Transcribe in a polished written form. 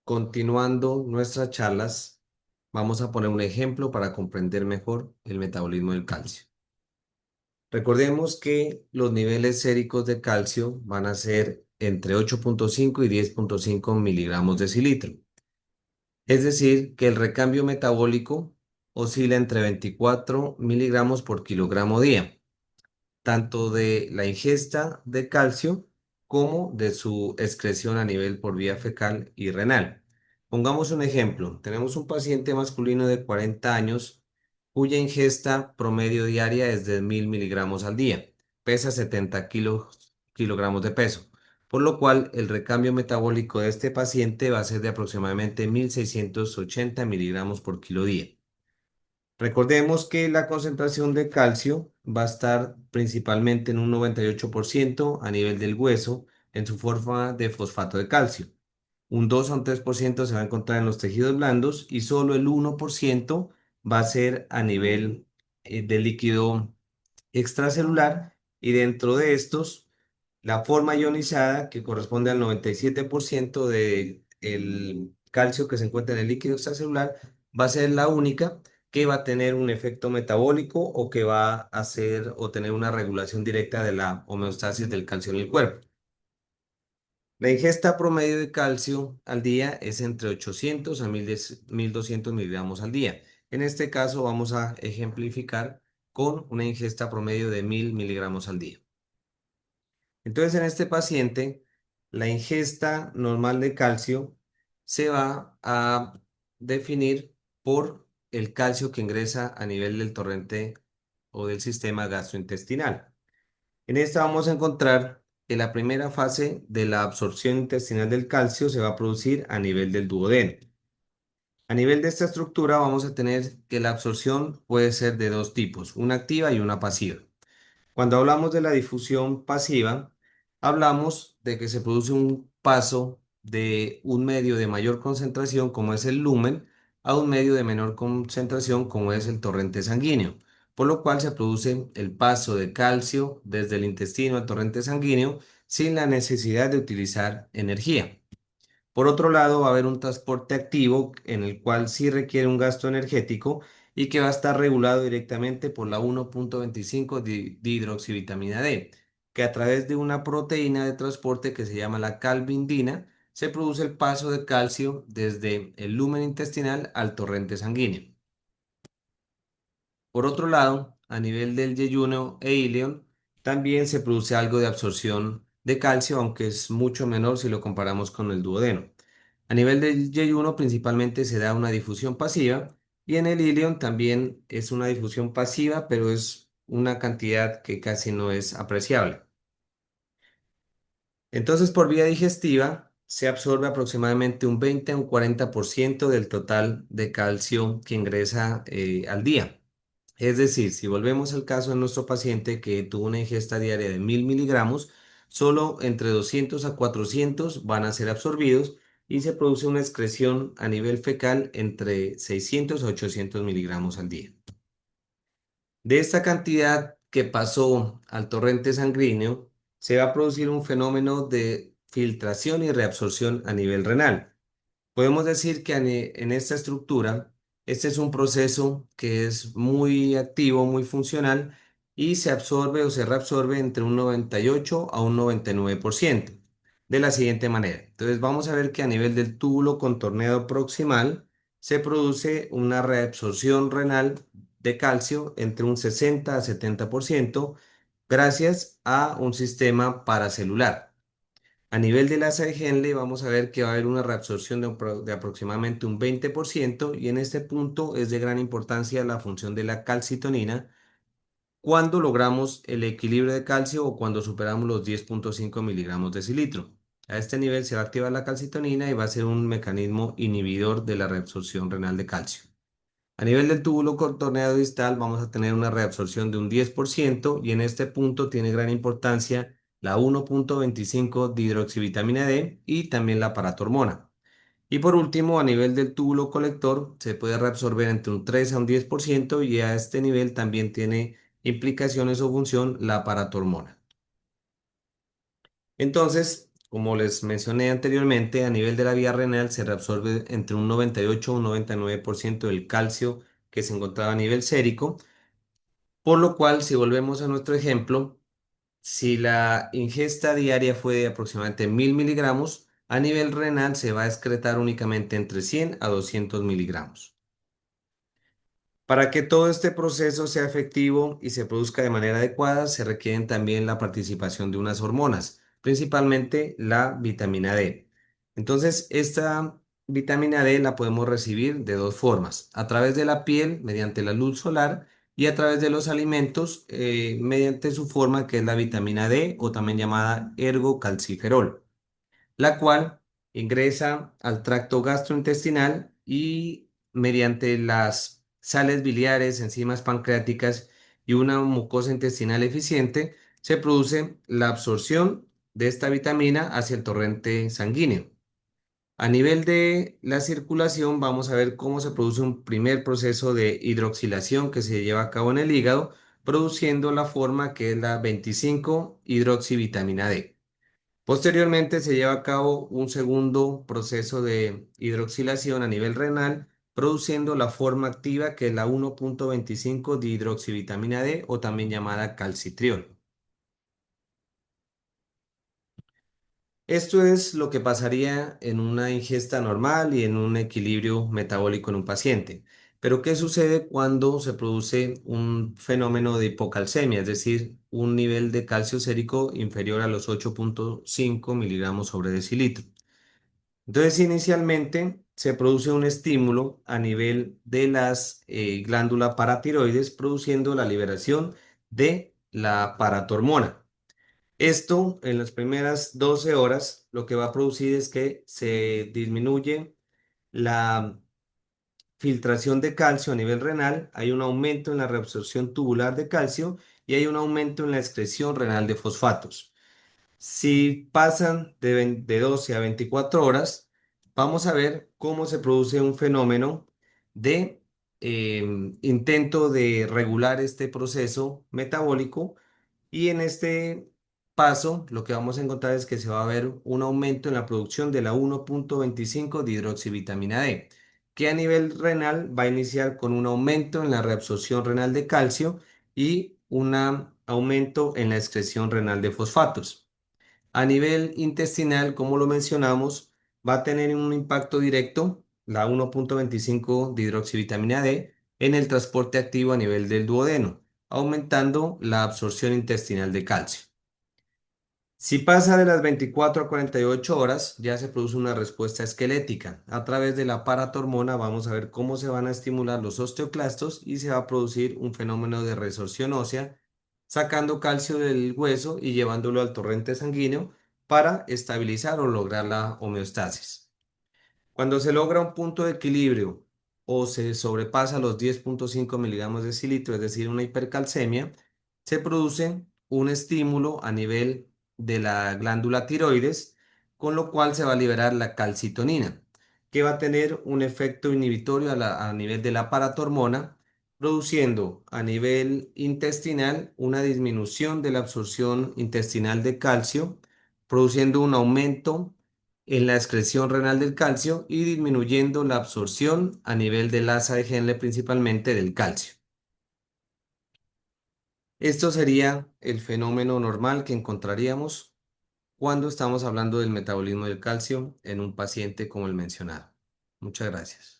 Continuando nuestras charlas, vamos a poner un ejemplo para comprender mejor el metabolismo del calcio. Recordemos que los niveles séricos de calcio van a ser entre 8,5 y 10,5 miligramos decilitro. Es decir, que el recambio metabólico oscila entre 24 miligramos por kilogramo día, tanto de la ingesta de calcio como de su excreción a nivel por vía fecal y renal. Pongamos un ejemplo. Tenemos un paciente masculino de 40 años cuya ingesta promedio diaria es de 1000 miligramos al día. Pesa 70 kilogramos de peso, por lo cual el recambio metabólico de este paciente va a ser de aproximadamente 1680 miligramos por kilo día. Recordemos que la concentración de calcio va a estar principalmente en un 98% a nivel del hueso en su forma de fosfato de calcio. Un 2 a un 3% se va a encontrar en los tejidos blandos y solo el 1% va a ser a nivel del líquido extracelular, y dentro de estos la forma ionizada, que corresponde al 97% del calcio que se encuentra en el líquido extracelular, va a ser la única que va a tener un efecto metabólico o que va a hacer o tener una regulación directa de la homeostasis del calcio en el cuerpo. La ingesta promedio de calcio al día es entre 800 a 1200 miligramos al día. En este caso vamos a ejemplificar con una ingesta promedio de 1000 miligramos al día. Entonces, en este paciente, la ingesta normal de calcio se va a definir por el calcio que ingresa a nivel del torrente o del sistema gastrointestinal. En esta vamos a encontrar que la primera fase de la absorción intestinal del calcio se va a producir a nivel del duodeno. A nivel de esta estructura vamos a tener que la absorción puede ser de dos tipos, una activa y una pasiva. Cuando hablamos de la difusión pasiva, hablamos de que se produce un paso de un medio de mayor concentración, como es el lumen, a un medio de menor concentración, como es el torrente sanguíneo, por lo cual se produce el paso de calcio desde el intestino al torrente sanguíneo sin la necesidad de utilizar energía. Por otro lado, va a haber un transporte activo en el cual sí requiere un gasto energético y que va a estar regulado directamente por la 1,25 dihidroxivitamina D, que a través de una proteína de transporte que se llama la calvindina, se produce el paso de calcio desde el lumen intestinal al torrente sanguíneo. Por otro lado, a nivel del yeyuno e ilion, también se produce algo de absorción de calcio, aunque es mucho menor si lo comparamos con el duodeno. A nivel del yeyuno principalmente se da una difusión pasiva y en el ilion también es una difusión pasiva, pero es una cantidad que casi no es apreciable. Entonces, por vía digestiva se absorbe aproximadamente un 20 a un 40% del total de calcio que ingresa al día. Es decir, si volvemos al caso de nuestro paciente que tuvo una ingesta diaria de 1000 miligramos, solo entre 200 a 400 van a ser absorbidos y se produce una excreción a nivel fecal entre 600 a 800 miligramos al día. De esta cantidad que pasó al torrente sanguíneo, se va a producir un fenómeno de filtración y reabsorción a nivel renal. Podemos decir que en esta estructura, este es un proceso que es muy activo, muy funcional y se absorbe o se reabsorbe entre un 98 a un 99% de la siguiente manera. Entonces vamos a ver que a nivel del túbulo contorneado proximal se produce una reabsorción renal de calcio entre un 60 a 70% gracias a un sistema paracelular. A nivel de la de Henle vamos a ver que va a haber una reabsorción de aproximadamente un 20% y en este punto es de gran importancia la función de la calcitonina cuando logramos el equilibrio de calcio o cuando superamos los 10,5 miligramos de cilitro. A este nivel se va a activar la calcitonina y va a ser un mecanismo inhibidor de la reabsorción renal de calcio. A nivel del túbulo contorneado distal vamos a tener una reabsorción de un 10% y en este punto tiene gran importancia la 1,25 dihidroxivitamina D y también la paratormona. Y por último, a nivel del túbulo colector se puede reabsorber entre un 3 a un 10% y a este nivel también tiene implicaciones o función la paratormona. Entonces, Como les mencioné anteriormente, a nivel de la vía renal se reabsorbe entre un 98 y un 99% del calcio que se encontraba a nivel sérico, por lo cual, si volvemos a nuestro ejemplo, si la ingesta diaria fue de aproximadamente 1000 miligramos, a nivel renal se va a excretar únicamente entre 100 a 200 miligramos. Para que todo este proceso sea efectivo y se produzca de manera adecuada, se requieren también la participación de unas hormonas, principalmente la vitamina D. Entonces, esta vitamina D la podemos recibir de dos formas: a través de la piel, mediante la luz solar, y a través de los alimentos, mediante su forma que es la vitamina D, o también llamada ergocalciferol, la cual ingresa al tracto gastrointestinal y mediante las sales biliares, enzimas pancreáticas y una mucosa intestinal eficiente, se produce la absorción de esta vitamina hacia el torrente sanguíneo. A nivel de la circulación, vamos a ver cómo se produce un primer proceso de hidroxilación que se lleva a cabo en el hígado, produciendo la forma que es la 25 hidroxivitamina D. Posteriormente se lleva a cabo un segundo proceso de hidroxilación a nivel renal, produciendo la forma activa que es la 1.25 dihidroxivitamina D, o también llamada calcitriol. Esto es lo que pasaría en una ingesta normal y en un equilibrio metabólico en un paciente. Pero ¿qué sucede cuando se produce un fenómeno de hipocalcemia, es decir, un nivel de calcio sérico inferior a los 8.5 miligramos sobre decilitro? Entonces, inicialmente se produce un estímulo a nivel de las glándulas paratiroides, produciendo la liberación de la paratormona. Esto, en las primeras 12 horas, lo que va a producir es que se disminuye la filtración de calcio a nivel renal, hay un aumento en la reabsorción tubular de calcio y hay un aumento en la excreción renal de fosfatos. Si pasan de 12 a 24 horas, vamos a ver cómo se produce un fenómeno de intento de regular este proceso metabólico, y en este paso lo que vamos a encontrar es que se va a ver un aumento en la producción de la 1.25 dihidroxivitamina D, que a nivel renal va a iniciar con un aumento en la reabsorción renal de calcio y un aumento en la excreción renal de fosfatos. A nivel intestinal, como lo mencionamos, va a tener un impacto directo, la 1.25 dihidroxivitamina D, en el transporte activo a nivel del duodeno, aumentando la absorción intestinal de calcio. Si pasa de las 24 a 48 horas, ya se produce una respuesta esquelética. A través de la paratormona vamos a ver cómo se van a estimular los osteoclastos y se va a producir un fenómeno de resorción ósea, sacando calcio del hueso y llevándolo al torrente sanguíneo para estabilizar o lograr la homeostasis. Cuando se logra un punto de equilibrio o se sobrepasa los 10.5 miligramos de cilitro, es decir, una hipercalcemia, se produce un estímulo a nivel de la glándula tiroides, con lo cual se va a liberar la calcitonina, que va a tener un efecto inhibitorio a nivel de la paratormona, produciendo a nivel intestinal una disminución de la absorción intestinal de calcio, produciendo un aumento en la excreción renal del calcio y disminuyendo la absorción a nivel del asa de Henle, principalmente del calcio. Esto sería el fenómeno normal que encontraríamos cuando estamos hablando del metabolismo del calcio en un paciente como el mencionado. Muchas gracias.